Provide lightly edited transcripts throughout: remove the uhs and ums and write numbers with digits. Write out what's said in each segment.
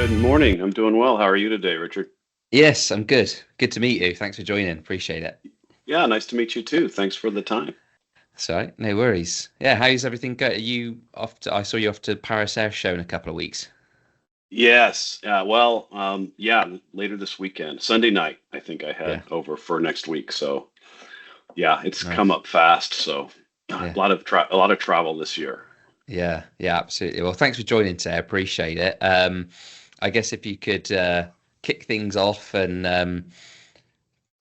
Good morning. I'm doing well. How are you today, Richard? Yes, I'm good. Good to meet you. Thanks for joining. Appreciate it. Yeah, nice to meet you too. Thanks for the time. So, no worries. Yeah, how's everything going? Are you off to, I saw you off to Paris Air Show in a couple of weeks. Yes. Yeah, later this weekend, Sunday night, I think I Yeah, had over for next week. So yeah, it's come nice. up fast. So Yeah, a lot of travel this year. yeah, absolutely. Well, thanks for joining today. I appreciate it. I guess if you could kick things off and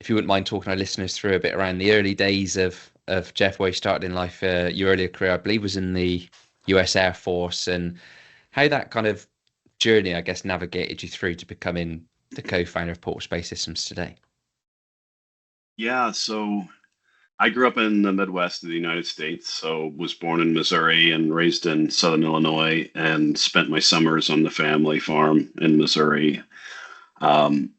if you wouldn't mind talking our listeners through a bit around the early days of Jeff, where you started in life, your earlier career, I believe, was in the US Air Force, and how that kind of journey, I guess, navigated you through to becoming the co-founder of Portal Space Systems today. Yeah, so I grew up in the Midwest of the United States. So was born in Missouri and raised in Southern Illinois, and spent my summers on the family farm in Missouri. Um,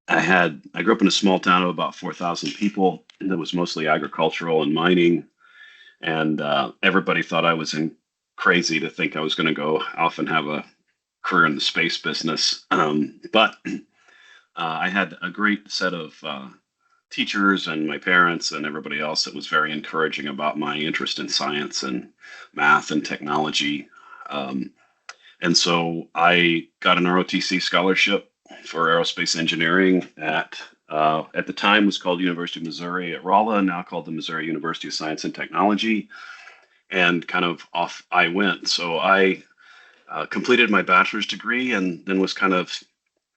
I grew up in a small town of about 4,000 people that was mostly agricultural and mining, and everybody thought I was crazy to think I was going to go off and have a career in the space business. But I had a great set of teachers and my parents and everybody else that was very encouraging about my interest in science and math and technology. Um, and so I got an ROTC scholarship for aerospace engineering at the time was called University of Missouri at Rolla, now called the Missouri University of Science and Technology. And kind of off I went. So I completed my bachelor's degree and then was kind of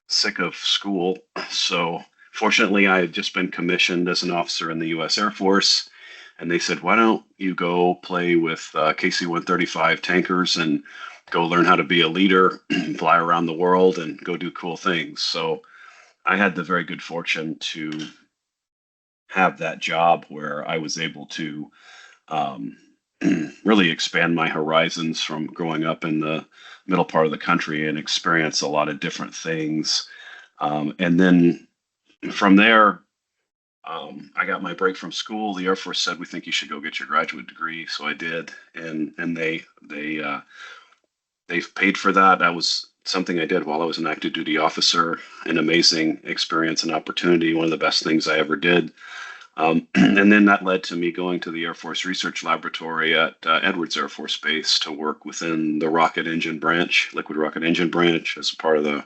sick of school. So fortunately, I had just been commissioned as an officer in the U.S. Air Force. And they said, why don't you go play with KC-135 tankers and go learn how to be a leader, fly around the world, and go do cool things. So I had the very good fortune to have that job where I was able to um, really expand my horizons from growing up in the middle part of the country and experience a lot of different things. And then from there, I got my break from school. The Air Force said, "We think you should go get your graduate degree." So I did, and they paid for that. That was something I did while I was an active duty officer. An amazing experience and opportunity. One of the best things I ever did. And then that led to me going to the Air Force Research Laboratory at Edwards Air Force Base to work within the rocket engine branch, liquid rocket engine branch, as a part of the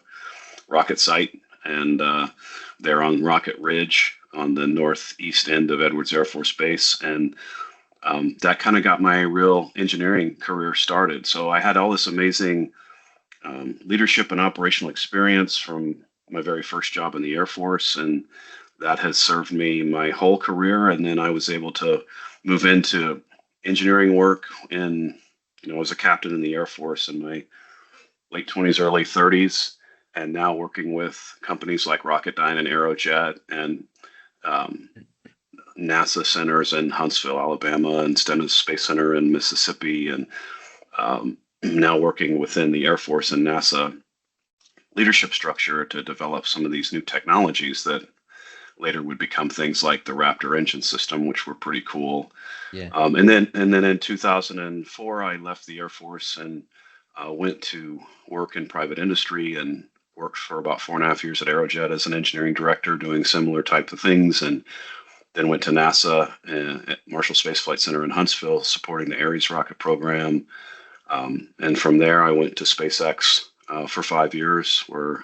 rocket site. And they're on Rocket Ridge on the northeast end of Edwards Air Force Base. And that kind of got my real engineering career started. So I had all this amazing leadership and operational experience from my very first job in the Air Force. And that has served me my whole career. And then I was able to move into engineering work and, as a captain in the Air Force in my late 20s, early 30s, and now working with companies like Rocketdyne and Aerojet and um, NASA centers in Huntsville, Alabama, and Stennis Space Center in Mississippi, and now working within the Air Force and NASA leadership structure to develop some of these new technologies that later would become things like the Raptor engine system, which were pretty cool. Yeah. And then in 2004, I left the Air Force and went to work in private industry and worked for about 4.5 years at Aerojet as an engineering director, doing similar type of things, and then went to NASA at Marshall Space Flight Center in Huntsville, supporting the Ares rocket program. And from there, I went to SpaceX for 5 years, where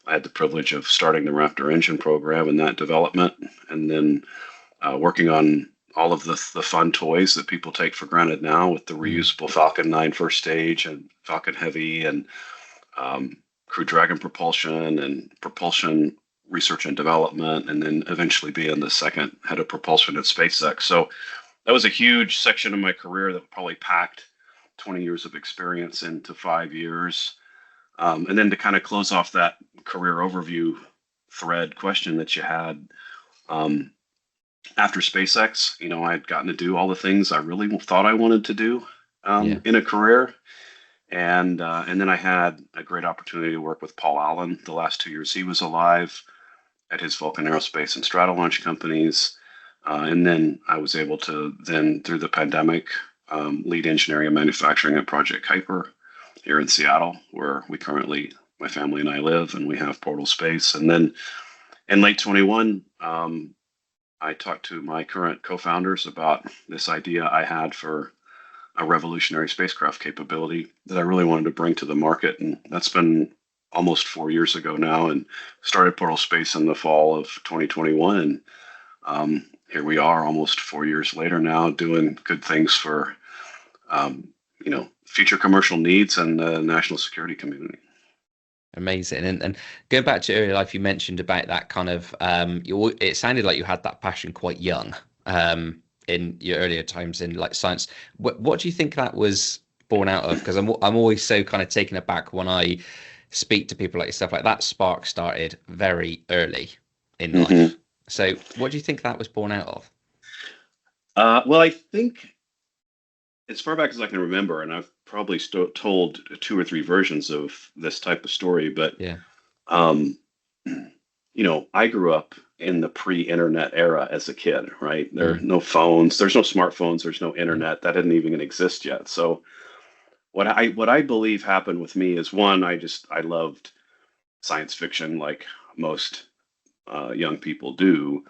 I had the privilege of starting the Raptor engine program and that development, and then working on all of the fun toys that people take for granted now with the Mm. reusable Falcon 9 first stage and Falcon Heavy and Crew Dragon propulsion and propulsion research and development, and then eventually being the second head of propulsion at SpaceX. So that was a huge section of my career that probably packed 20 years of experience into 5 years. And then to kind of close off that career overview thread question that you had, um, after SpaceX, I had gotten to do all the things I really thought I wanted to do Yeah. in a career. And then I had a great opportunity to work with Paul Allen the last 2 years he was alive at his Vulcan Aerospace and Stratolaunch companies. And then I was able to then, through the pandemic, lead engineering and manufacturing at Project Kuiper here in Seattle, where we currently my family and I live, and we have portal space. And then in late 21, I talked to my current co-founders about this idea I had for a revolutionary spacecraft capability that I really wanted to bring to the market. And that's been almost 4 years ago now, and started Portal Space in the fall of 2021. And here we are almost 4 years later now, doing good things for, future commercial needs and the national security community. Amazing. And going back to earlier life, you mentioned about that kind of, it sounded like you had that passion quite young, in your earlier times in like science. What do you think that was born out of? Because I'm always so kind of taken aback when I speak to people like yourself, like that spark started very early in life. So what do you think that was born out of? Well, I think as far back as I can remember, and I've probably told 2 or 3 versions of this type of story, but Yeah. I grew up in the pre-internet era as a kid, right? There are no phones, there's no smartphones, there's no internet. That didn't even exist yet. So what I believe happened with me is, one, I loved science fiction like most young people do.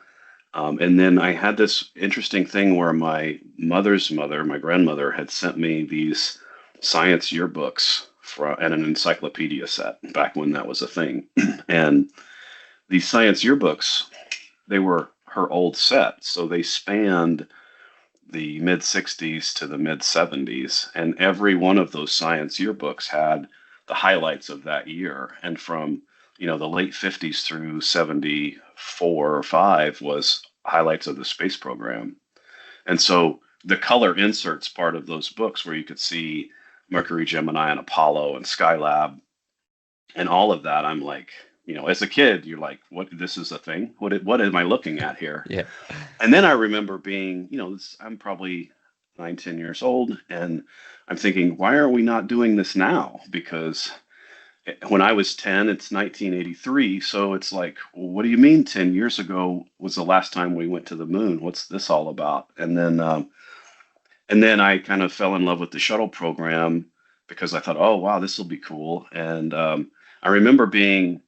And then I had this interesting thing where my mother's mother, my grandmother, had sent me these science yearbooks and an encyclopedia set back when that was a thing. And these science yearbooks, they were her old set. So they spanned the mid 60s to the mid 70s. And every one of those science yearbooks had the highlights of that year. And from, the late 50s through 74 or 5 was highlights of the space program. And so the color inserts part of those books, where you could see Mercury, Gemini, and Apollo and Skylab and all of that, I'm like, as a kid, you're like, what, this is a thing? What am I looking at here? Yeah. And then I remember being, I'm probably 9, 10 years old, and I'm thinking, why are we not doing this now? Because when I was 10, it's 1983. So it's like, well, what do you mean 10 years ago was the last time we went to the moon? What's this all about? And then I kind of fell in love with the shuttle program, because I thought, oh, wow, this will be cool. And I remember being,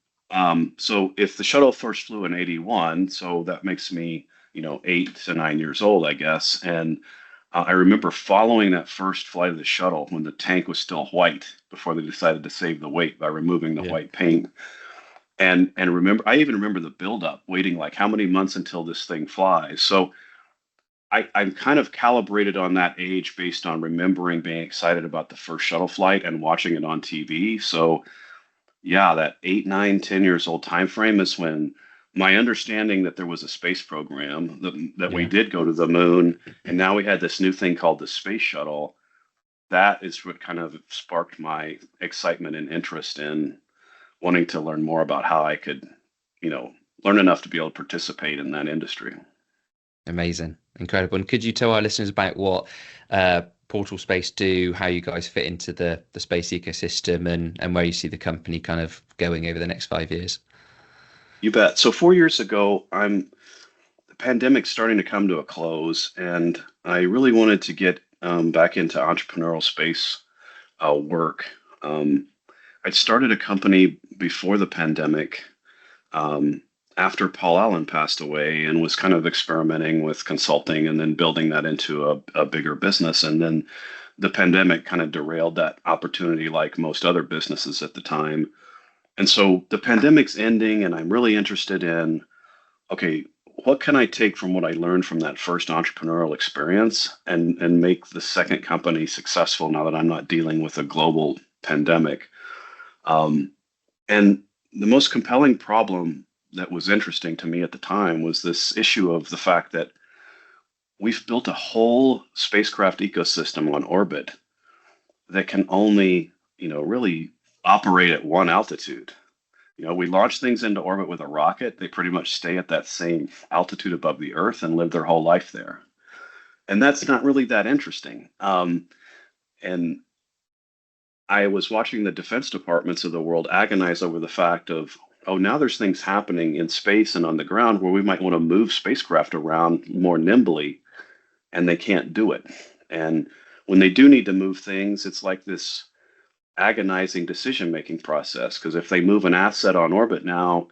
so if the shuttle first flew in 81, so that makes me, 8 to 9 years old, I guess. And I remember following that first flight of the shuttle when the tank was still white, before they decided to save the weight by removing the white paint. And I even remember the buildup, waiting like, how many months until this thing flies? So I'm kind of calibrated on that age based on remembering being excited about the first shuttle flight and watching it on TV. So yeah, that 8, 9, 10 years old time frame is when my understanding that there was a space program, that we did go to the moon, and now we had this new thing called the space shuttle. That is what kind of sparked my excitement and interest in wanting to learn more about how I could, learn enough to be able to participate in that industry. Amazing. Incredible. And could you tell our listeners about what Portal Space do, how you guys fit into the space ecosystem, and where you see the company kind of going over the next 5 years? You bet. So 4 years ago, the pandemic's starting to come to a close, and I really wanted to get back into entrepreneurial space work. I'd started a company before the pandemic, after Paul Allen passed away, and was kind of experimenting with consulting and then building that into a bigger business. And then the pandemic kind of derailed that opportunity, like most other businesses at the time. And so the pandemic's ending, and I'm really interested in, okay, what can I take from what I learned from that first entrepreneurial experience and make the second company successful now that I'm not dealing with a global pandemic? And the most compelling problem that was interesting to me at the time was this issue of the fact that we've built a whole spacecraft ecosystem on orbit that can only, really operate at one altitude. We launch things into orbit with a rocket. They pretty much stay at that same altitude above the Earth and live their whole life there. And that's not really that interesting. And I was watching the defense departments of the world agonize over the fact of, oh, now there's things happening in space and on the ground where we might want to move spacecraft around more nimbly, and they can't do it. And when they do need to move things, it's like this agonizing decision-making process, because if they move an asset on orbit now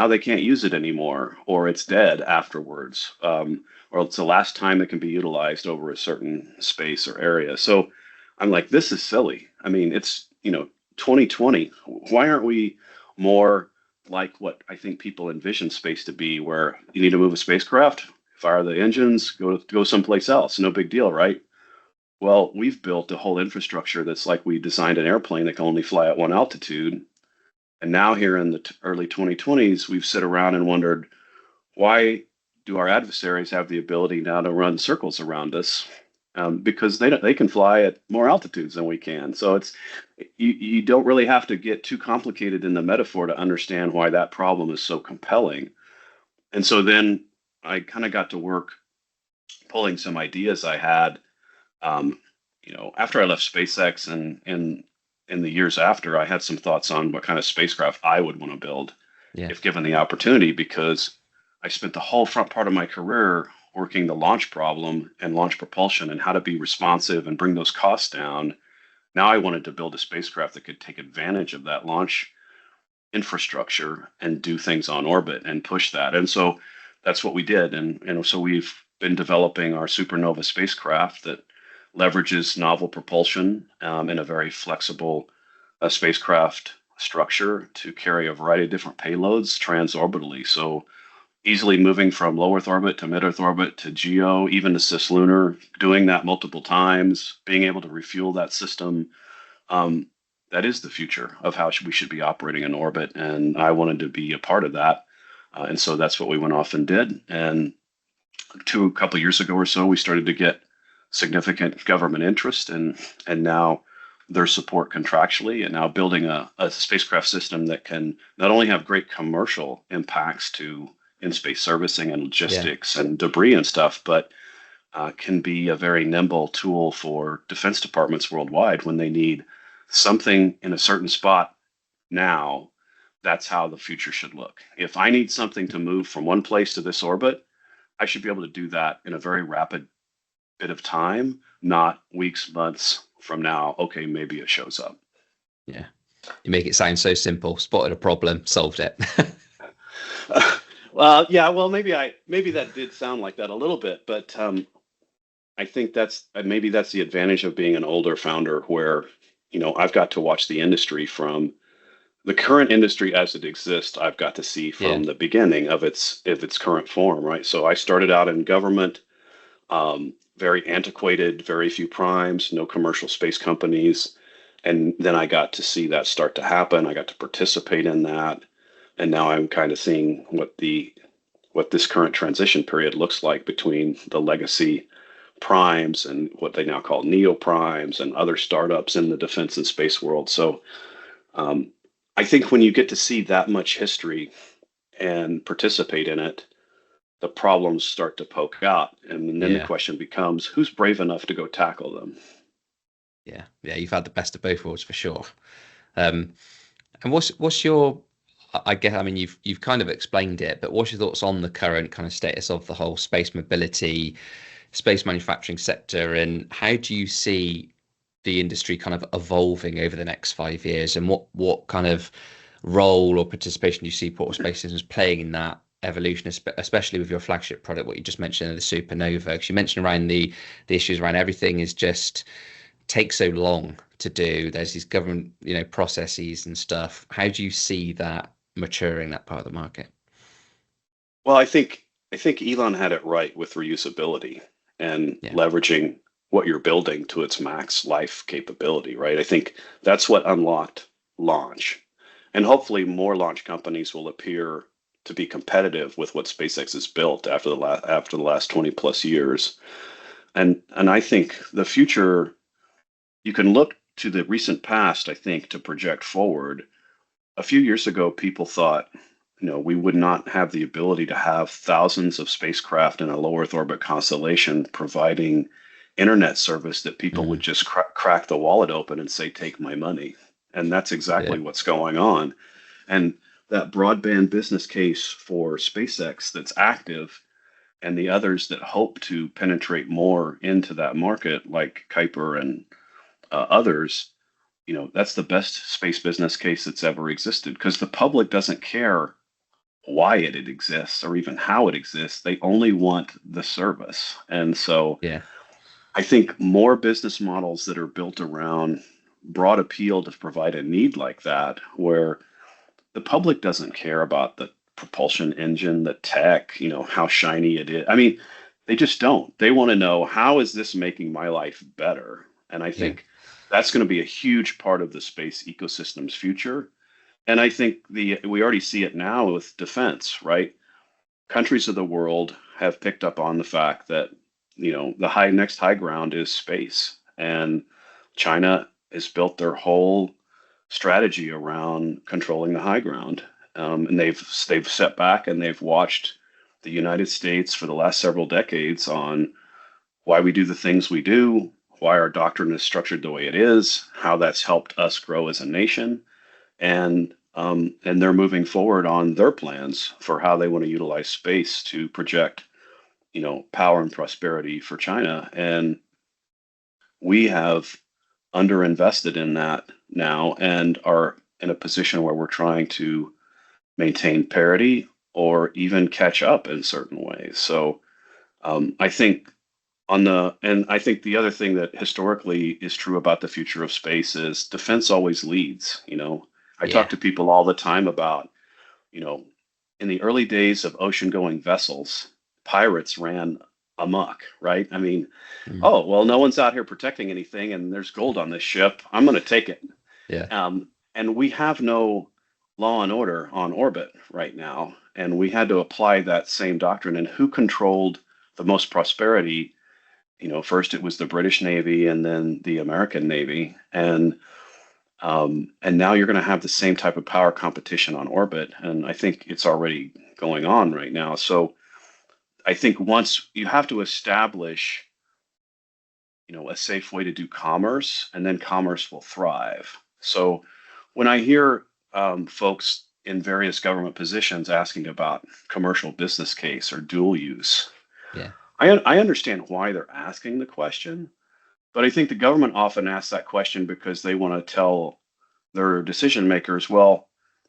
they can't use it anymore, or it's dead afterwards, or it's the last time it can be utilized over a certain space or area. So I'm like, this is silly. I mean, it's 2020. Why aren't we more like what I think people envision space to be, where you need to move a spacecraft, fire the engines, go someplace else. No big deal, right? Well, we've built a whole infrastructure that's like we designed an airplane that can only fly at one altitude. And now here in the early 2020s, we've sit around and wondered, why do our adversaries have the ability now to run circles around us? Because they can fly at more altitudes than we can. So you don't really have to get too complicated in the metaphor to understand why that problem is so compelling. And so then I kind of got to work pulling some ideas I had. Um, After I left SpaceX and in the years after, I had some thoughts on what kind of spacecraft I would want to build Yeah. if given the opportunity, because I spent the whole front part of my career working the launch problem and launch propulsion and how to be responsive and bring those costs down. Now I wanted to build a spacecraft that could take advantage of that launch infrastructure and do things on orbit and push that. And so that's what we did. And so we've been developing our Supernova spacecraft that leverages novel propulsion in a very flexible spacecraft structure to carry a variety of different payloads transorbitally. So easily moving from low Earth orbit to mid Earth orbit to GEO, even to cislunar, doing that multiple times, being able to refuel that system. That is the future of how we should be operating in orbit. And I wanted to be a part of that. And so that's what we went off and did. And a couple of years ago or so, we started to get significant government interest and now their support contractually, and now building a spacecraft system that can not only have great commercial impacts to in-space servicing and logistics and debris and stuff, but can be a very nimble tool for defense departments worldwide when they need something in a certain spot now. That's how the future should look. If I need something to move from one place to this orbit, I should be able to do that in a very rapid bit of time, not weeks, months from now. Okay, maybe it shows up. Yeah. You make it sound so simple. Spotted a problem, solved it. Well, yeah, well, maybe that did sound like that a little bit, but I think that's maybe that's the advantage of being an older founder, where I've got to watch the industry from the current industry as it exists. I've got to see from the beginning of its current form, right? So I started out in government, very antiquated, very few primes, no commercial space companies, and then I got to see that start to happen. I got to participate in that, and now I'm kind of seeing what this current transition period looks like between the legacy primes and what they now call neo primes and other startups in the defense and space world. So I think when you get to see that much history and participate in it, the problems start to poke out. And then the question becomes, who's brave enough to go tackle them? Yeah. You've had the best of both worlds for sure. And what's your, I guess, I mean, you've kind of explained it, but what's your thoughts on the current kind of status of the whole space mobility, space manufacturing sector, and how do you see the industry kind of evolving over the next 5 years, and what kind of role or participation do you see Portal Space Systems playing in that evolution, especially with your flagship product, what you just mentioned, the Supernova? Because you mentioned around the issues around everything is just takes so long to do. There's these government processes and stuff. How do you see that maturing, that part of the market? Well, I think Elon had it right with reusability and leveraging what you're building to its max life capability, right? I think that's what unlocked launch. And hopefully more launch companies will appear to be competitive with what SpaceX has built after the last 20 plus years. And I think the future, you can look to the recent past, I think, to project forward. A few years ago, people thought, we would not have the ability to have thousands of spacecraft in a low Earth orbit constellation providing internet service that people would just crack the wallet open and say, take my money. And that's exactly what's going on. And that broadband business case for SpaceX that's active, and the others that hope to penetrate more into that market, like Kuiper and others, that's the best space business case that's ever existed because the public doesn't care why it exists or even how it exists. They only want the service. And so Yeah. I think more business models that are built around broad appeal to provide a need like that, where the public doesn't care about the propulsion engine, the tech, how shiny it is. I mean, they just don't. They want to know, how is this making my life better? And I Yeah. think that's going to be a huge part of the space ecosystem's future. And I think we already see it now with defense, right? Countries of the world have picked up on the fact that, the next high ground is space. And China has built their whole strategy around controlling the high ground. And they've set back and they've watched the United States for the last several decades on why we do the things we do, why our doctrine is structured the way it is, how that's helped us grow as a nation, and they're moving forward on their plans for how they want to utilize space to project, power and prosperity for China. And we have underinvested in that now and are in a position where we're trying to maintain parity or even catch up in certain ways. So I think I think the other thing that historically is true about the future of space is defense always leads. I talk Yeah. to people all the time about, you know, in the early days of ocean going vessels, pirates ran amok, right? I mean, Mm. oh, well, no one's out here protecting anything and there's gold on this ship. I'm going to take it. Yeah. And we have no law and order on orbit right now. And we had to apply that same doctrine. And who controlled the most prosperity? First it was the British Navy and then the American Navy. And now you're going to have the same type of power competition on orbit. And I think it's already going on right now. So I think once you have to establish, a safe way to do commerce, and then commerce will thrive. So when I hear folks in various government positions asking about commercial business case or dual use, Yeah. I understand why they're asking the question, but I think the government often asks that question because they want to tell their decision makers, well,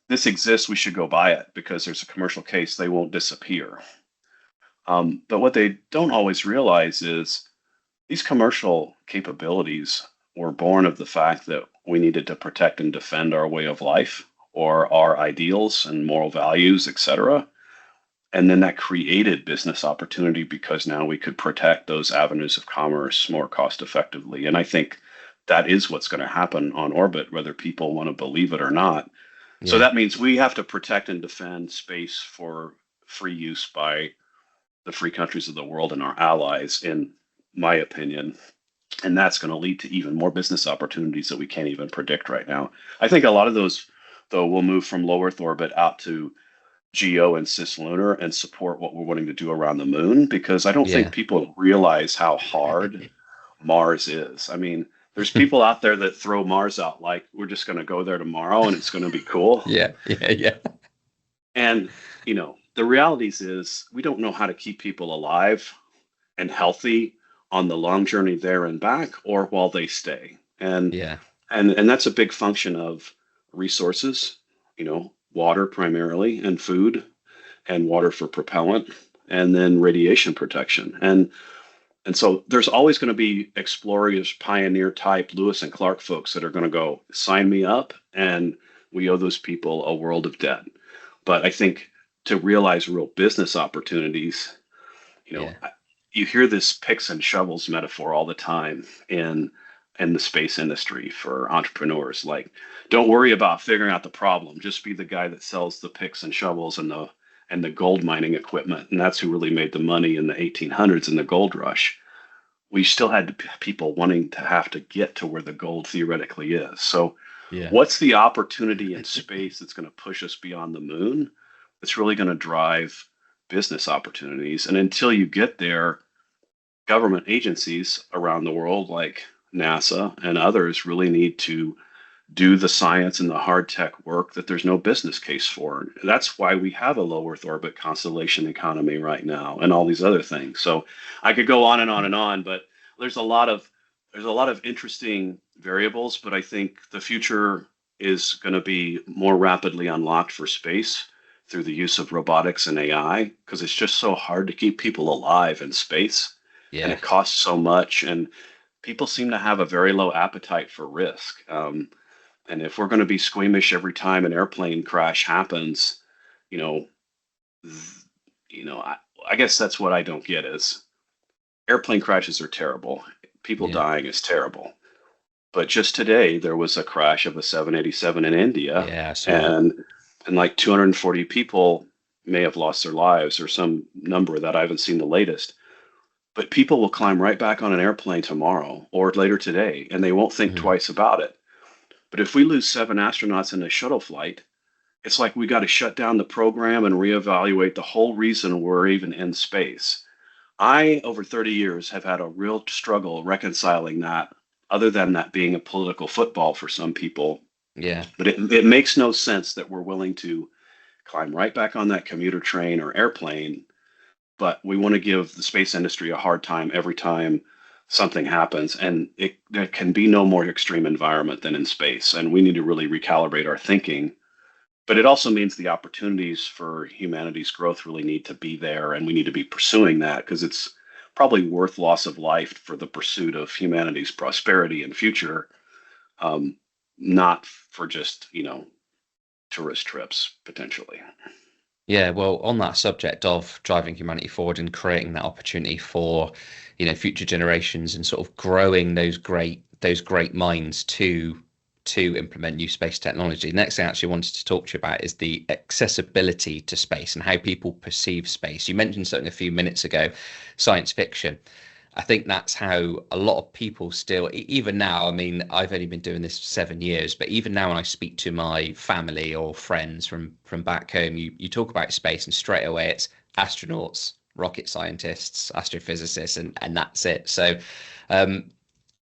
this exists, we should go buy it because there's a commercial case, they won't disappear. But what they don't always realize is these commercial capabilities were born of the fact that we needed to protect and defend our way of life or our ideals and moral values, etc. And then that created business opportunity because now we could protect those avenues of commerce more cost effectively. And I think that is what's going to happen on orbit, whether people want to believe it or not. So Yeah. that means we have to protect and defend space for free use by the free countries of the world and our allies, in my opinion. And that's going to lead to even more business opportunities that we can't even predict right now. I think a lot of those, though, will move from low Earth orbit out to geo and cislunar and support what we're wanting to do around the moon, because I don't think Yeah. people realize how hard Mars is. I mean, there's people out there that throw Mars out like we're just going to go there tomorrow and it's going to be cool. Yeah. Yeah. Yeah. And, the realities is we don't know how to keep people alive and healthy on the long journey there and back or while they stay. And Yeah. and that's a big function of resources, water primarily and food and water for propellant and then radiation protection. And so there's always going to be explorers, pioneer type Lewis and Clark folks that are going to go, sign me up, and we owe those people a world of debt. But I think to realize real business opportunities, you know, Yeah. you hear this picks and shovels metaphor all the time in the space industry for entrepreneurs. Like, don't worry about figuring out the problem. Just be the guy that sells the picks and shovels and the gold mining equipment. And that's who really made the money in the 1800s in the gold rush. We still had people wanting to have to get to where the gold theoretically is. So Yeah. what's the opportunity in space that's going to push us beyond the moon? That's really going to drive business opportunities. And until you get there, government agencies around the world, like NASA and others, really need to do the science and the hard tech work that there's no business case for. That's why we have a low Earth orbit constellation economy right now and all these other things. So I could go on and on and on, but there's a lot of there's a lot of interesting variables, but I think the future is going to be more rapidly unlocked for space through the use of robotics and AI, because it's just so hard to keep people alive in space, and Yeah. it costs so much, and people seem to have a very low appetite for risk. And if we're going to be squeamish every time an airplane crash happens, you know, th- I guess that's what I don't get is airplane crashes are terrible. People Yeah. dying is terrible. But just today, there was a crash of a 787 in India, Yeah, I saw that. and like 240 people may have lost their lives or some number that I haven't seen the latest. But people will climb right back on an airplane tomorrow or later today, and they won't think Mhm. twice about it. But if we lose 7 astronauts in a shuttle flight, it's like we got to shut down the program and reevaluate the whole reason we're even in space. I, over 30 years, have had a real struggle reconciling that, other than that being a political football for some people. Yeah. But it makes no sense that we're willing to climb right back on that commuter train or airplane, but we want to give the space industry a hard time every time something happens. And there can be no more extreme environment than in space. And we need to really recalibrate our thinking, but it also means the opportunities for humanity's growth really need to be there, and we need to be pursuing that because it's probably worth loss of life for the pursuit of humanity's prosperity and future, um, not for just tourist trips potentially. Yeah, well, on that subject of driving humanity forward and creating that opportunity for, future generations and sort of growing those great minds to implement new space technology. The next thing I actually wanted to talk to you about is the accessibility to space and how people perceive space. You mentioned something a few minutes ago, science fiction. I think that's how a lot of people still, even now, I mean, I've only been doing this 7 years, but even now when I speak to my family or friends from back home, you talk about space and straight away it's astronauts, rocket scientists, astrophysicists, and that's it. So um,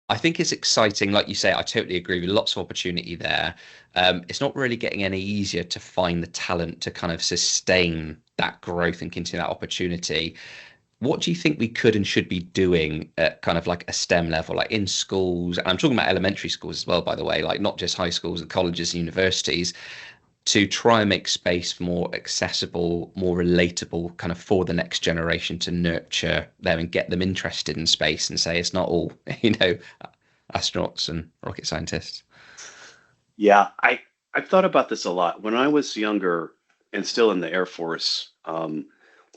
I think it's exciting. Like you say, I totally agree with lots of opportunity there. It's not really getting any easier to find the talent to kind of sustain that growth and continue that opportunity. What do you think we could and should be doing at kind of like a STEM level, like in schools? And I'm talking about elementary schools as well, by the way, like not just high schools and colleges and universities, to try and make space more accessible, more relatable, kind of for the next generation to nurture them and get them interested in space and say it's not all, astronauts and rocket scientists. Yeah, I've thought about this a lot. When I was younger and still in the Air Force,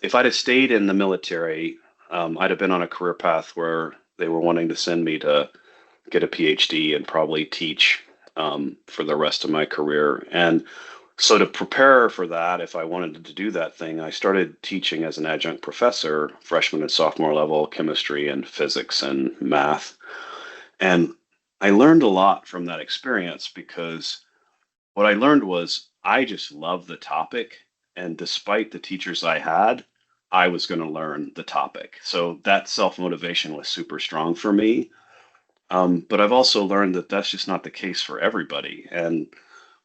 if I'd have stayed in the military, I'd have been on a career path where they were wanting to send me to get a PhD and probably teach for the rest of my career. And so to prepare for that, if I wanted to do that thing, I started teaching as an adjunct professor, freshman and sophomore level, chemistry and physics and math. And I learned a lot from that experience because what I learned was I just love the topic. And despite the teachers I had, I was going to learn the topic. So that self motivation was super strong for me. But I've also learned that that's just not the case for everybody. And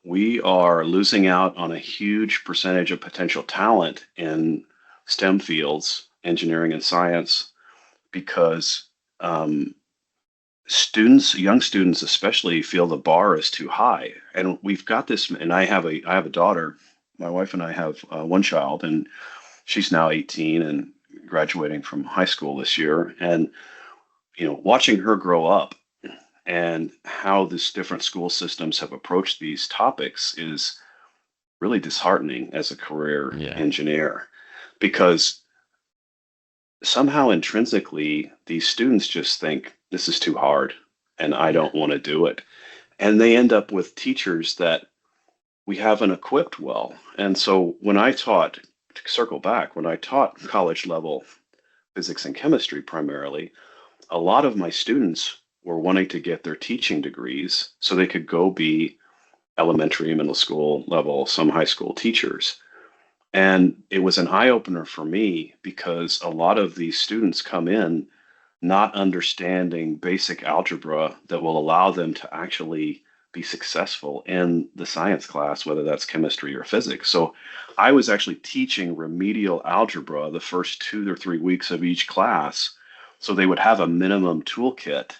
we are losing out on a huge percentage of potential talent in STEM fields, engineering and science, because young students especially, feel the bar is too high. And we've got this, and I have a daughter. My wife and I have one child, and she's now 18 and graduating from high school this year. And watching her grow up and how these different school systems have approached these topics is really disheartening as a career Yeah. engineer, because somehow intrinsically these students just think this is too hard and I Yeah. don't want to do it. And they end up with teachers that we haven't equipped well. And so when I taught, to circle back, when I taught college level physics and chemistry primarily, a lot of my students were wanting to get their teaching degrees so they could go be elementary, middle school level, some high school teachers. And it was an eye opener for me because a lot of these students come in not understanding basic algebra that will allow them to actually be successful in the science class, whether that's chemistry or physics. So I was actually teaching remedial algebra the first 2 or 3 weeks of each class. So they would have a minimum toolkit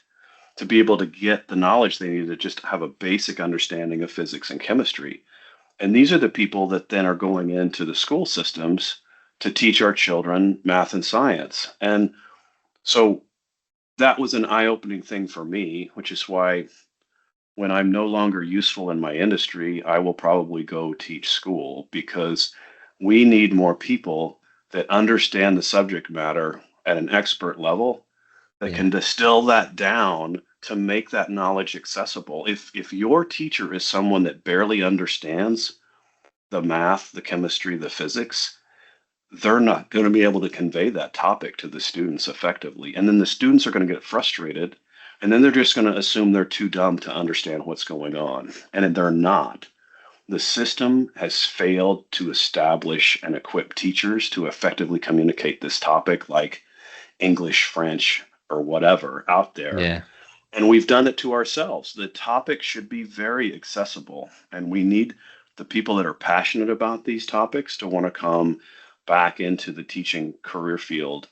to be able to get the knowledge they need to just have a basic understanding of physics and chemistry. And these are the people that then are going into the school systems to teach our children math and science. And so that was an eye-opening thing for me, which is why when I'm no longer useful in my industry, I will probably go teach school, because we need more people that understand the subject matter at an expert level, that Yeah. can distill that down to make that knowledge accessible. If your teacher is someone that barely understands the math, the chemistry, the physics, they're not going to be able to convey that topic to the students effectively. And then the students are going to get frustrated, and then they're just going to assume they're too dumb to understand what's going on. And they're not. The system has failed to establish and equip teachers to effectively communicate this topic, like English, French, or whatever out there. Yeah. And we've done it to ourselves. The topic should be very accessible, and we need the people that are passionate about these topics to want to come back into the teaching career field.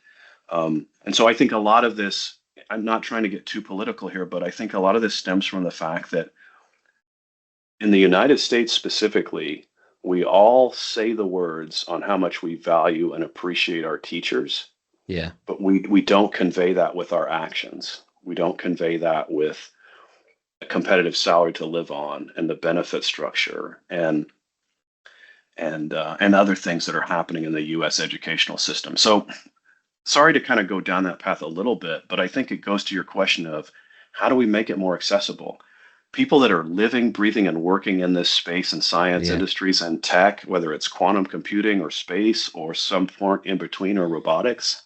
And so I think a lot of this, I'm not trying to get too political here, but I think a lot of this stems from the fact that in the United States specifically, we all say the words on how much we value and appreciate our teachers, Yeah. but we don't convey that with our actions. We don't convey that with a competitive salary to live on and the benefit structure and other things that are happening in the U.S. educational system. So sorry to kind of go down that path a little bit, but I think it goes to your question of how do we make it more accessible? People that are living, breathing, and working in this space and science Yeah. industries and tech, whether it's quantum computing or space or some point in between or robotics,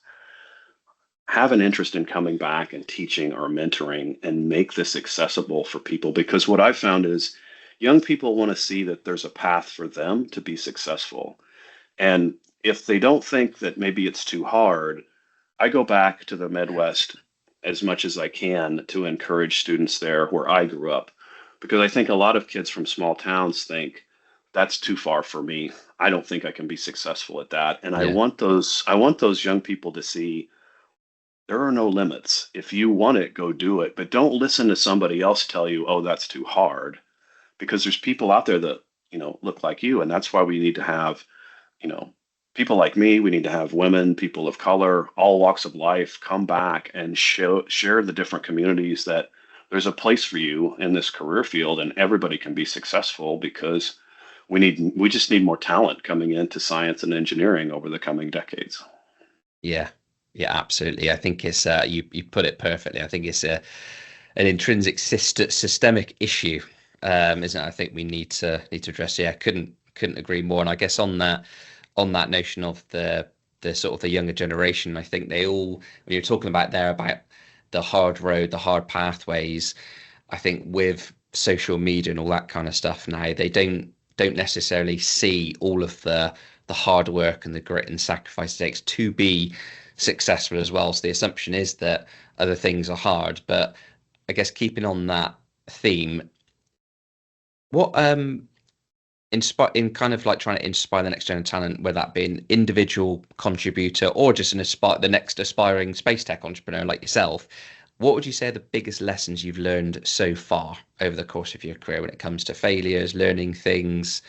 have an interest in coming back and teaching or mentoring and make this accessible for people. Because what I've found is young people want to see that there's a path for them to be successful. And if they don't think that maybe it's too hard, I go back to the Midwest as much as I can to encourage students there where I grew up. Because I think a lot of kids from small towns think that's too far for me. I don't think I can be successful at that. And Yeah. I want those young people to see there are no limits. If you want it, go do it. But don't listen to somebody else tell you, oh, that's too hard. Because there's people out there that, look like you. And that's why we need to have, you know, people like me. We need to have women, people of color, all walks of life come back and share the different communities that there's a place for you in this career field and everybody can be successful, because we just need more talent coming into science and engineering over the coming decades. Yeah. Yeah, absolutely. I think it's you put it perfectly. I think it's an intrinsic systemic issue, isn't it? I think we need to address. Yeah, couldn't agree more. And I guess on that notion of the sort of the younger generation, I think they all, when you're talking about there about the hard road, the hard pathways, I think with social media and all that kind of stuff now, they don't necessarily see all of the hard work and the grit and sacrifice it takes to be successful as well. So the assumption is that other things are hard, but I guess keeping on that theme, what in kind of like trying to inspire the next gen of talent, whether that be an individual contributor or just the next aspiring space tech entrepreneur like yourself, what would you say are the biggest lessons you've learned so far over the course of your career when it comes to failures, learning things,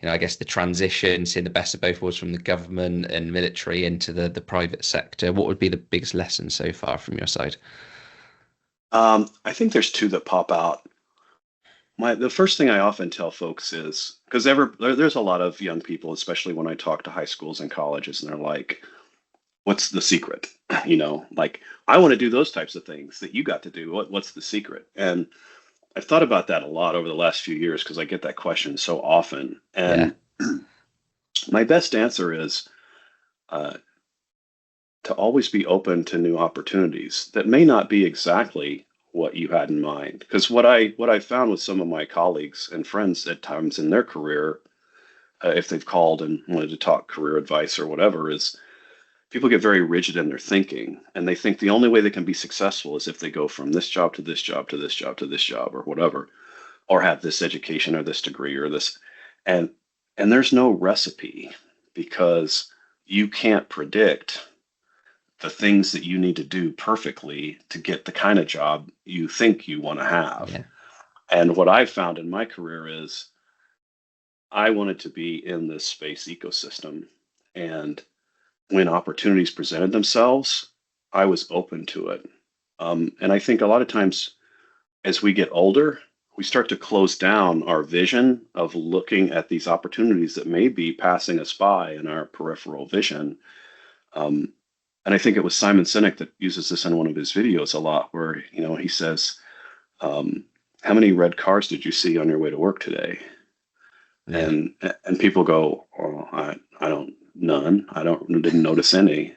I guess the transition, seeing the best of both worlds from the government and military into the private sector? What would be the biggest lesson so far from your side? I think there's two that pop out. The first thing I often tell folks is, because there's a lot of young people, especially when I talk to high schools and colleges, and they're like, "What's the secret?" Like, I want to do those types of things that you got to do. What's the secret? And I've thought about that a lot over the last few years because I get that question so often. Yeah. And my best answer is uh, to always be open to new opportunities that may not be exactly what you had in mind. Because what I found with some of my colleagues and friends at times in their career, if they've called and wanted to talk career advice or whatever, is people get very rigid in their thinking, and they think the only way they can be successful is if they go from this job to this job to this job to this job or whatever, or have this education or this degree or this, and there's no recipe, because you can't predict the things that you need to do perfectly to get the kind of job you think you want to have. Yeah. And what I've found in my career is I wanted to be in this space ecosystem. And when opportunities presented themselves, I was open to it. And I think a lot of times as we get older, we start to close down our vision of looking at these opportunities that may be passing us by in our peripheral vision. Um, and I think it was Simon Sinek that uses this in one of his videos a lot, where he says, "How many red cars did you see on your way to work today?" Yeah. And people go, "Oh, I don't none. Didn't notice any."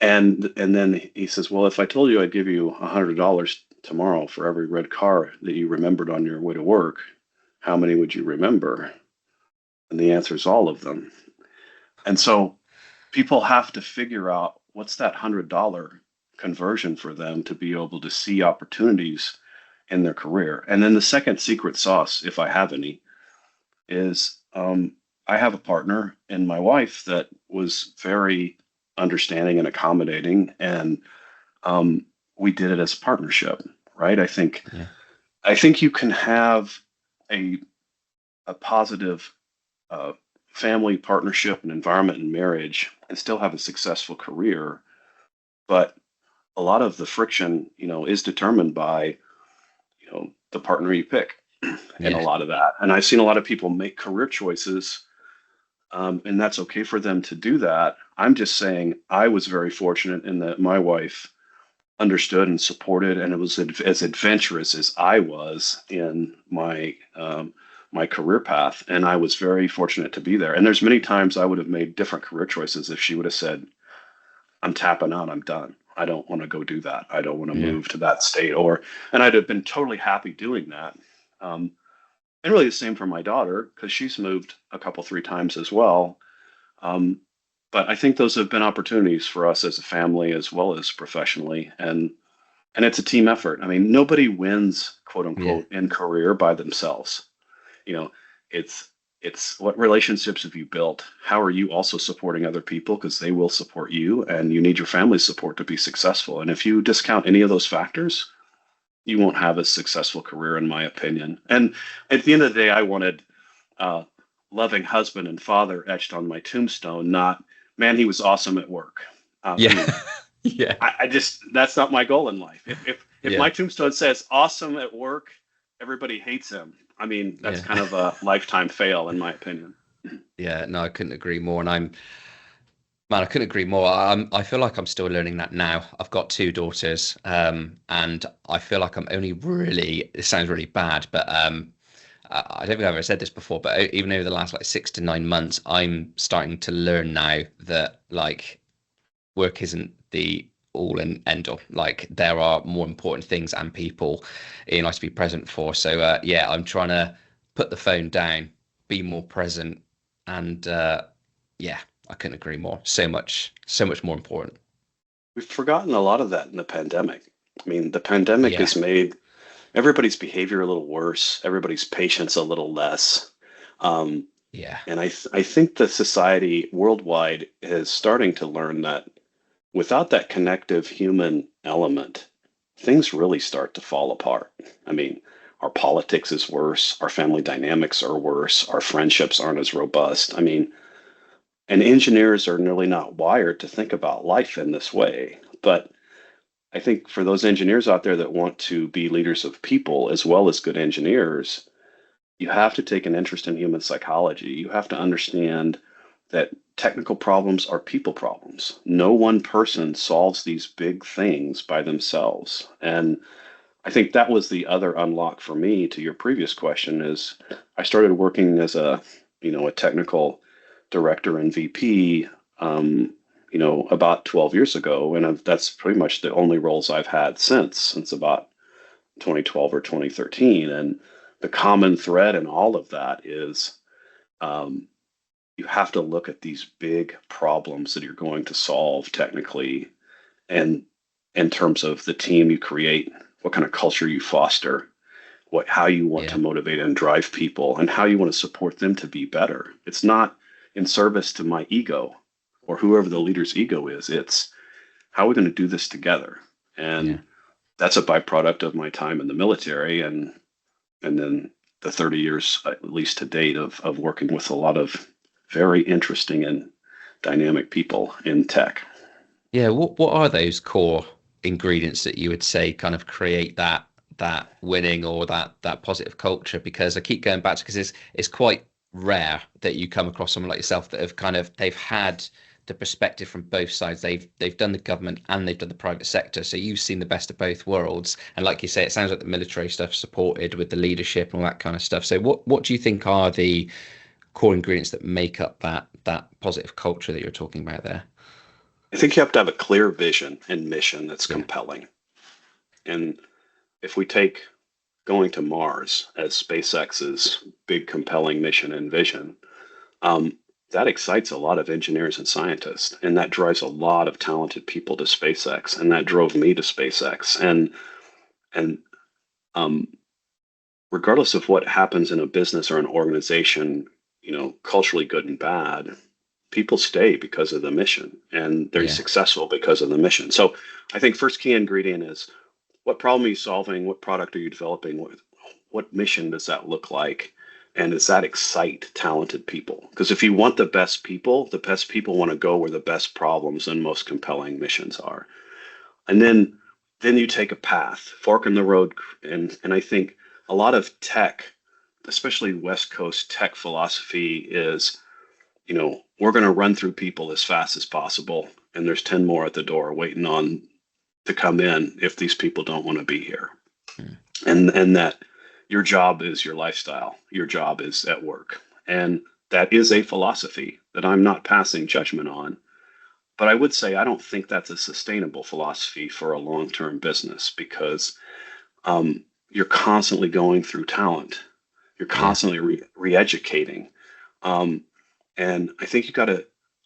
And then he says, "Well, if I told you I'd give you $100 tomorrow for every red car that you remembered on your way to work, how many would you remember?" And the answer is all of them. And so people have to figure out what's that $100 conversion for them to be able to see opportunities in their career. And then the second secret sauce, if I have any, is I have a partner and my wife that was very understanding and accommodating, and we did it as a partnership, right? Yeah. I think you can have a positive family partnership and environment and marriage and still have a successful career, but a lot of the friction, is determined by, the partner you pick, and a Yeah. lot of that. And I've seen a lot of people make career choices, and that's okay for them to do that. I'm just saying I was very fortunate in that my wife understood and supported, and it was as adventurous as I was in my career path, and I was very fortunate to be there. And there's many times I would have made different career choices if she would have said, "I'm tapping out, I'm done. I don't want to go do that. I don't want to Yeah. move to that state," and I'd have been totally happy doing that. Um, and really the same for my daughter, because she's moved a couple, three times as well. Um, but I think those have been opportunities for us as a family as well as professionally. And it's a team effort. I mean, nobody wins, quote Yeah. unquote, in career by themselves. You know, it's what relationships have you built? How are you also supporting other people? Because they will support you, and you need your family's support to be successful. And if you discount any of those factors, you won't have a successful career, in my opinion. And at the end of the day, I wanted uh, loving husband and father etched on my tombstone, not "man, he was awesome at work." I mean, Yeah. Yeah. I just that's not my goal in life. If Yeah. my tombstone says "awesome at work," everybody hates him. I mean, that's Yeah. kind of a lifetime fail, in my opinion. Yeah. No, I couldn't agree more. And man, I couldn't agree more. I feel like I'm still learning that now. I've got two daughters, and I feel like I'm only really, it sounds really bad, but I don't think I've ever said this before, but even over the last like 6 to 9 months, I'm starting to learn now that like work isn't the all and end all. Like there are more important things and people in life to be present for. So yeah, I'm trying to put the phone down, be more present, and yeah, I couldn't agree more. So much more important. We've forgotten a lot of that in the pandemic. I mean, the pandemic Yeah, has made everybody's behavior a little worse, everybody's patience a little less. Um, yeah, and I think the society worldwide is starting to learn that without that connective human element, things really start to fall apart. I mean, our politics is worse, our family dynamics are worse, our friendships aren't as robust. I mean, and engineers are nearly not wired to think about life in this way. But I think for those engineers out there that want to be leaders of people as well as good engineers, you have to take an interest in human psychology. You have to understand that technical problems are people problems. No one person solves these big things by themselves. And I think that was the other unlock for me to your previous question is I started working as a technical director and VP, about 12 years ago. And that's pretty much the only roles I've had since about 2012 or 2013. And the common thread in all of that is um, you have to look at these big problems that you're going to solve technically, and in terms of the team you create, what kind of culture you foster, how you want to yeah, motivate and drive people, and how you want to support them to be better. It's not in service to my ego or whoever the leader's ego is. It's how are we going to do this together? Yeah. And that's a byproduct of my time in the military, and then the 30 years, at least to date, of working with a lot of very interesting and dynamic people in tech. Yeah, what are those core ingredients that you would say kind of create that winning or that positive culture? Because I keep going back to because it's quite rare that you come across someone like yourself that have kind of they've had the perspective from both sides. They've done the government and they've done the private sector. So you've seen the best of both worlds. And like you say, it sounds like the military stuff supported with the leadership and all that kind of stuff. So what do you think are the core ingredients that make up that positive culture that you're talking about there? I think you have to have a clear vision and mission that's Yeah. compelling. And if we take going to Mars as SpaceX's big compelling mission and vision, um, that excites a lot of engineers and scientists, and that drives a lot of talented people to SpaceX, and that drove me to SpaceX. And um, regardless of what happens in a business or an organization, culturally good and bad, people stay because of the mission, and they're Yeah. successful because of the mission. So I think first key ingredient is what problem are you solving? What product are you developing? What mission does that look like? And does that excite talented people? Because if you want the best people want to go where the best problems and most compelling missions are. And then you take a path, fork in the road, and I think a lot of tech, especially West Coast tech philosophy is, we're going to run through people as fast as possible, and there's 10 more at the door waiting on to come in if these people don't want to be here. Mm. And that your job is your lifestyle, your job is at work. And that is a philosophy that I'm not passing judgment on. But I would say I don't think that's a sustainable philosophy for a long-term business because you're constantly going through talent. You're Yeah. constantly re-educating. Um, and I think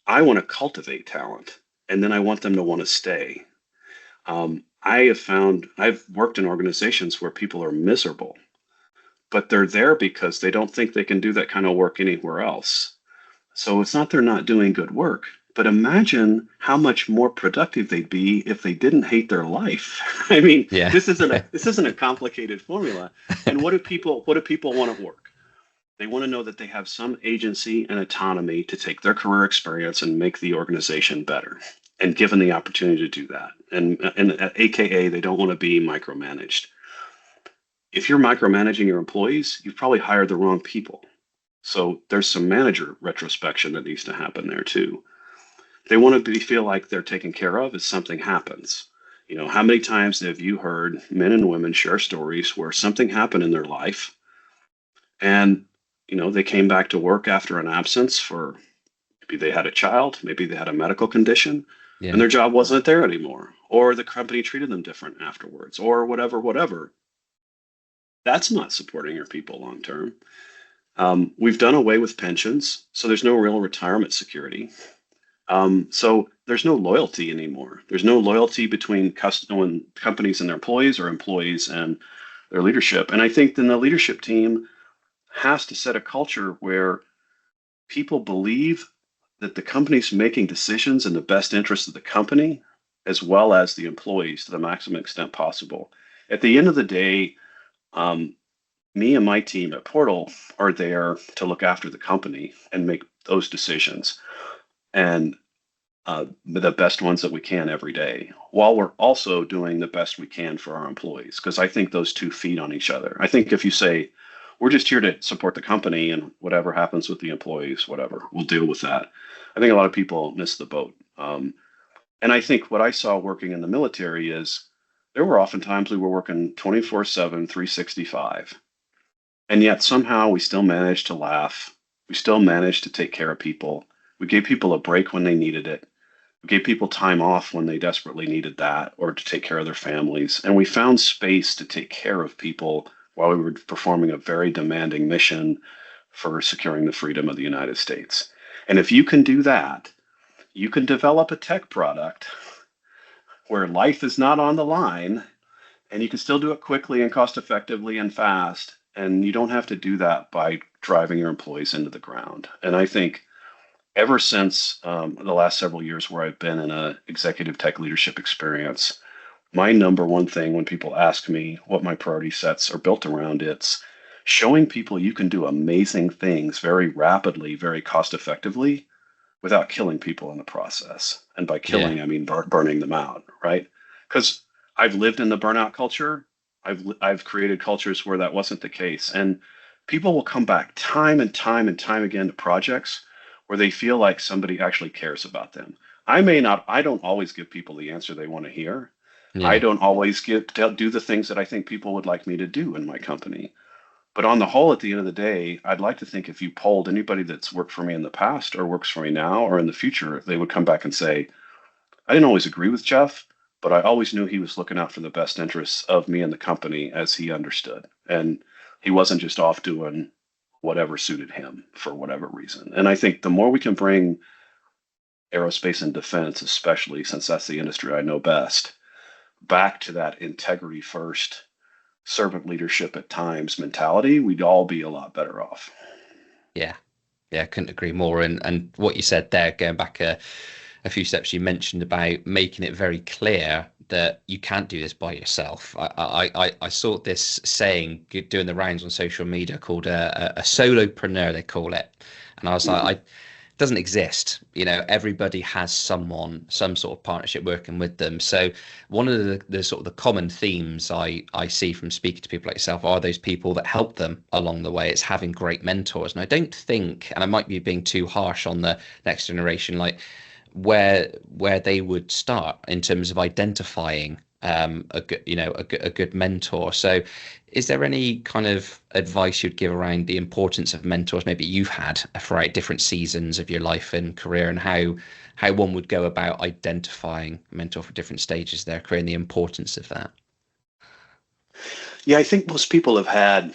I want to cultivate talent, and then I want them to want to stay. I've worked in organizations where people are miserable, but they're there because they don't think they can do that kind of work anywhere else. So it's not they're not doing good work, but imagine how much more productive they'd be if they didn't hate their life. I mean, Yeah. this isn't a complicated formula. And what do people want at work? They want to know that they have some agency and autonomy to take their career experience and make the organization better, and given the opportunity to do that. And AKA, they don't want to be micromanaged. If you're micromanaging your employees, you've probably hired the wrong people. So there's some manager retrospection that needs to happen there too. They want to feel like they're taken care of as something happens. How many times have you heard men and women share stories where something happened in their life and they came back to work after an absence for maybe they had a child, maybe they had a medical condition, and Yeah. their job wasn't there anymore, or the company treated them different afterwards, or whatever. That's not supporting your people long term. We've done away with pensions, so there's no real retirement security. So there's no loyalty anymore. There's no loyalty between companies and their employees, or employees and their leadership. And I think then the leadership team has to set a culture where people believe that the company's making decisions in the best interest of the company as well as the employees to the maximum extent possible. At the end of the day, um, me and my team at Portal are there to look after the company and make those decisions, and the best ones that we can every day, while we're also doing the best we can for our employees. Because I think those two feed on each other. I think if you say, we're just here to support the company and whatever happens with the employees, whatever, we'll deal with that. I think a lot of people miss the boat. And I think what I saw working in the military is there were often times we were working 24/7, 365. And yet somehow we still managed to laugh. We still managed to take care of people. We gave people a break when they needed it. We gave people time off when they desperately needed that or to take care of their families. And we found space to take care of people while we were performing a very demanding mission for securing the freedom of the United States. And if you can do that, you can develop a tech product where life is not on the line, and you can still do it quickly and cost effectively and fast. And you don't have to do that by driving your employees into the ground. And I think ever since the last several years where I've been in a executive tech leadership experience, my number one thing when people ask me what my priority sets are built around, it's showing people you can do amazing things very rapidly, very cost effectively without killing people in the process. And by Yeah. killing, I mean burning them out, right? Because I've lived in the burnout culture. I've created cultures where that wasn't the case, and people will come back time and time and time again to projects where they feel like somebody actually cares about them. I may not. I don't always give people the answer they want to hear. I Yeah. don't always do the things that I think people would like me to do in my company. But on the whole, at the end of the day, I'd like to think if you polled anybody that's worked for me in the past or works for me now or in the future, they would come back and say, I didn't always agree with Jeff, but I always knew he was looking out for the best interests of me and the company as he understood. And he wasn't just off doing whatever suited him for whatever reason. And I think the more we can bring aerospace and defense, especially since that's the industry I know best, back to that integrity first, servant leadership at times mentality, we'd all be a lot better off. Yeah. Yeah, couldn't agree more. And what you said there, going back a few steps, you mentioned about making it very clear that you can't do this by yourself. I saw this saying doing the rounds on social media called a solopreneur, they call it. And I was like, Mhm. it doesn't exist. Everybody has someone, some sort of partnership working with them. So one of the sort of the common themes I see from speaking to people like yourself are those people that help them along the way. It's having great mentors. And I don't think, and I might be being too harsh on the next generation, like where they would start in terms of identifying a good a good mentor. So is there any kind of advice you'd give around the importance of mentors maybe you've had throughout different seasons of your life and career, and how one would go about identifying a mentor for different stages of their career and the importance of that? Yeah, I think most people have had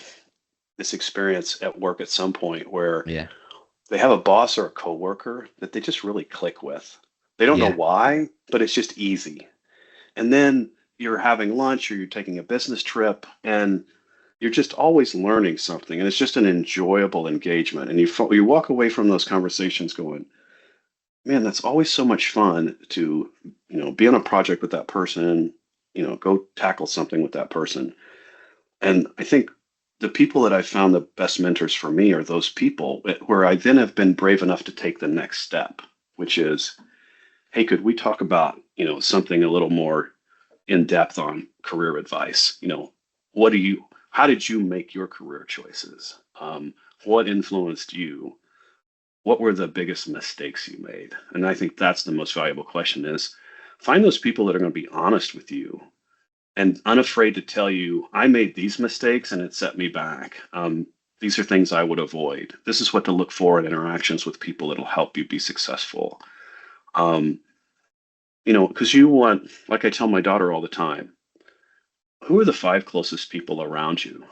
this experience at work at some point where Yeah. they have a boss or a coworker that they just really click with. They don't know Yeah. why, but it's just easy. And then you're having lunch or you're taking a business trip and you're just always learning something and it's just an enjoyable engagement and you walk away from those conversations going, man, that's always so much fun to, be on a project with that person, go tackle something with that person. And I think the people that I found the best mentors for me are those people where I then have been brave enough to take the next step, which is, hey, could we talk about, something a little more in depth on career advice? What do you, how did you make your career choices? What influenced you? What were the biggest mistakes you made? And I think that's the most valuable question is find those people that are going to be honest with you and unafraid to tell you, I made these mistakes and it set me back. These are things I would avoid. This is what to look for in interactions with people that'll help you be successful. Um, because you want, like I tell my daughter all the time, who are the five closest people around you?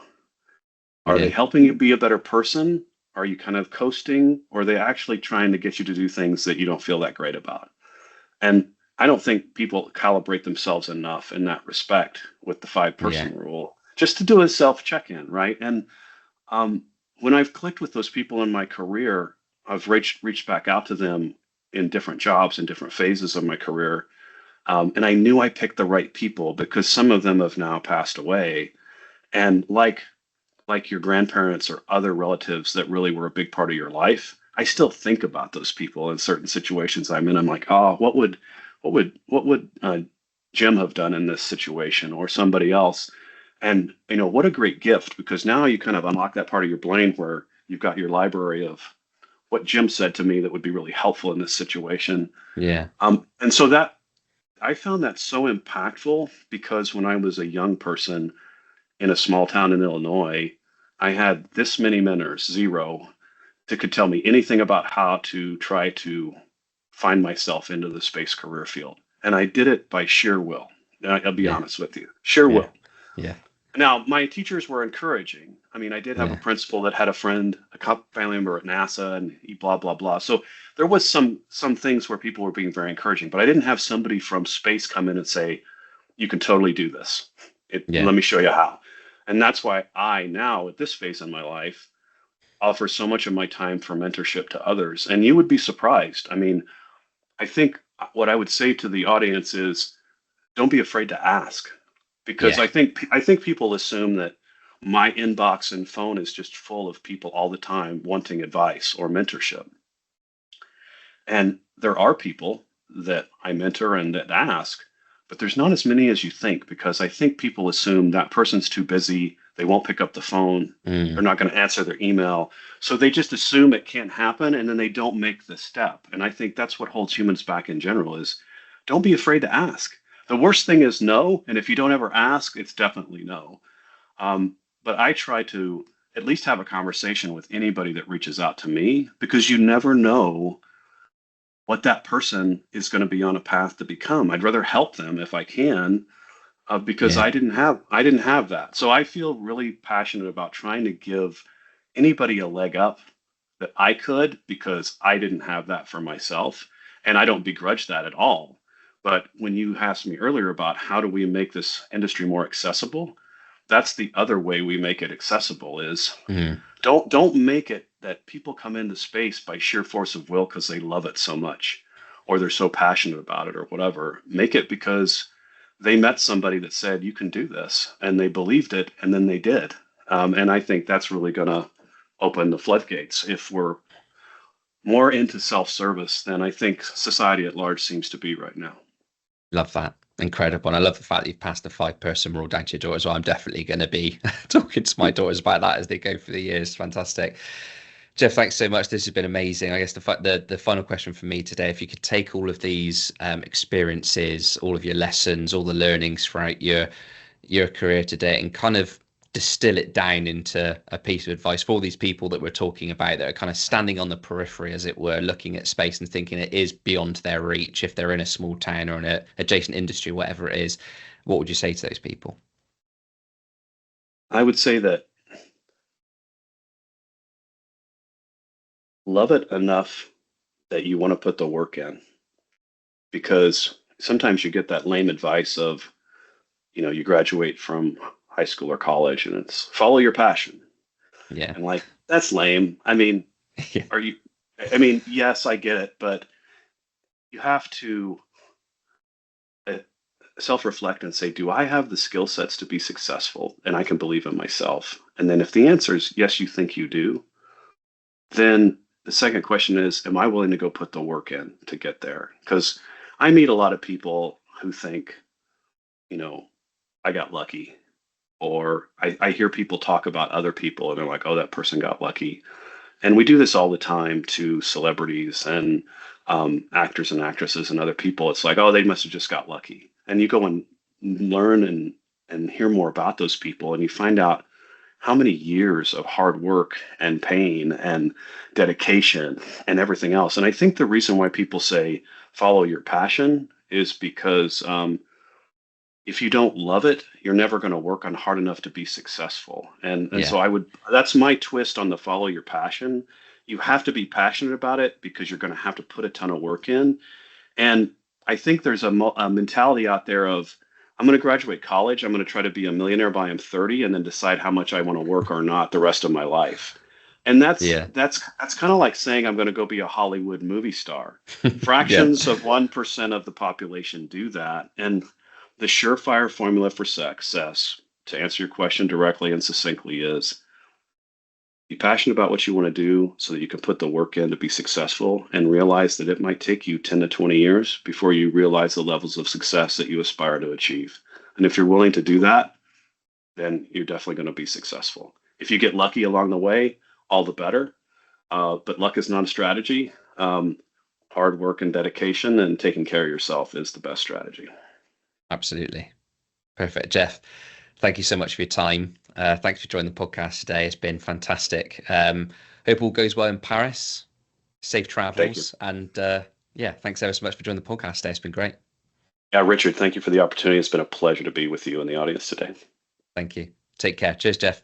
Are they Yeah. helping you be a better person? Are you kind of coasting? Or are they actually trying to get you to do things that you don't feel that great about? And I don't think people calibrate themselves enough in that respect with the five Yeah. person rule, just to do a self check in, right? And um, when I've clicked with those people in my career, I've reached back out to them in different jobs and different phases of my career. And I knew I picked the right people because some of them have now passed away. And like your grandparents or other relatives that really were a big part of your life, I still think about those people in certain situations I'm in. I'm like, oh, what would Jim have done in this situation or somebody else? And what a great gift because now you kind of unlock that part of your brain where you've got your library of what Jim said to me that would be really helpful in this situation. Yeah. And so that I found that so impactful because when I was a young person in a small town in Illinois, I had this many mentors, zero, that could tell me anything about how to try to find myself into the space career field. And I did it by sheer will. I'll be Yeah. honest with you, sheer Yeah. will. Yeah. Now, my teachers were encouraging. I mean, I did have a Yeah. principal that had a friend, family member at NASA, and he blah blah blah. So there was some things where people were being very encouraging, but I didn't have somebody from space come in and say, "You can totally do this. Yeah. Let me show you how." And that's why I now, at this phase in my life, offer so much of my time for mentorship to others. And you would be surprised. I mean, I think what I would say to the audience is don't be afraid to ask, because Yeah. I think people assume that my inbox and phone is just full of people all the time wanting advice or mentorship. And there are people that I mentor and that ask, but there's not as many as you think, because I think people assume that person's too busy, they won't pick up the phone, they're Mm. not going to answer their email. So they just assume it can't happen and then they don't make the step. And I think that's what holds humans back in general is don't be afraid to ask. The worst thing is no, and if you don't ever ask, it's definitely no. But I try to at least have a conversation with anybody that reaches out to me, because you never know what that person is going to be on a path to become. I'd rather help them if I can, because Yeah. I didn't have that. So I feel really passionate about trying to give anybody a leg up that I could, because I didn't have that for myself, and I don't begrudge that at all. But when you asked me earlier about how do we make this industry more accessible, that's the other way we make it accessible is Mm. don't make it that people come into space by sheer force of will because they love it so much or they're so passionate about it or whatever. Make it because they met somebody that said you can do this and they believed it and then they did. And I think that's really going to open the floodgates. If we're more into self-service than I think society at large seems to be right now. Love that. Incredible. And I love the fact that you've passed the 5-person rule down to your daughter as well. I'm definitely going to be talking to my daughters about that as they go through the years. Fantastic. Jeff, thanks so much. This has been amazing. I guess the final question for me today, if you could take all of these experiences, all of your lessons, all the learnings throughout your career today, and kind of distill it down into a piece of advice for all these people that we're talking about that are kind of standing on the periphery, as it were, looking at space and thinking it is beyond their reach if they're in a small town or in an adjacent industry, whatever it is, what would you say to those people? I would say that love it enough that you want to put the work in, because sometimes you get that lame advice of, you graduate from high school or college and it's follow your passion. Yeah. And like, that's lame. I mean, Yeah. are you, I mean, yes, I get it, but you have to uh, self reflect and say, do I have the skill sets to be successful? And I can believe in myself. And then if the answer is yes, you think you do, then the second question is, am I willing to go put the work in to get there? Because I meet a lot of people who think, you know, I got lucky. Or I hear people talk about other people and they're like, oh, that person got lucky. And we do this all the time to celebrities and actors and actresses and other people. It's like, oh, they must have just got lucky. And you go and learn and hear more about those people, and you find out how many years of hard work and pain and dedication and everything else. And I think the reason why people say follow your passion is because if you don't love it, you're never going to work on hard enough to be successful. And Yeah. so that's my twist on the follow your passion. You have to be passionate about it because you're going to have to put a ton of work in. And I think there's a mentality out there of, I'm going to graduate college, I'm going to try to be a millionaire by I'm 30 and then decide how much I want to work or not the rest of my life. And that's Yeah. that's that's kind of like saying I'm going to go be a Hollywood movie star. Yeah. Fractions of 1% of the population do that. And the surefire formula for success, to answer your question directly and succinctly, is be passionate about what you want to do so that you can put the work in to be successful, and realize that it might take you 10 to 20 years before you realize the levels of success that you aspire to achieve. And if you're willing to do that, then you're definitely going to be successful. If you get lucky along the way, all the better. But luck is not a strategy. Hard work and dedication and taking care of yourself is the best strategy. Absolutely. Perfect. Jeff, thank you so much for your time. Thanks for joining the podcast today. It's been fantastic. Hope all goes well in Paris. Safe Thank you. travels. And yeah, thanks ever so much for joining the podcast today. It's been great. Yeah, Richard, thank you for the opportunity. It's been a pleasure to be with you in the audience today. Thank you. Take care. Cheers, Jeff.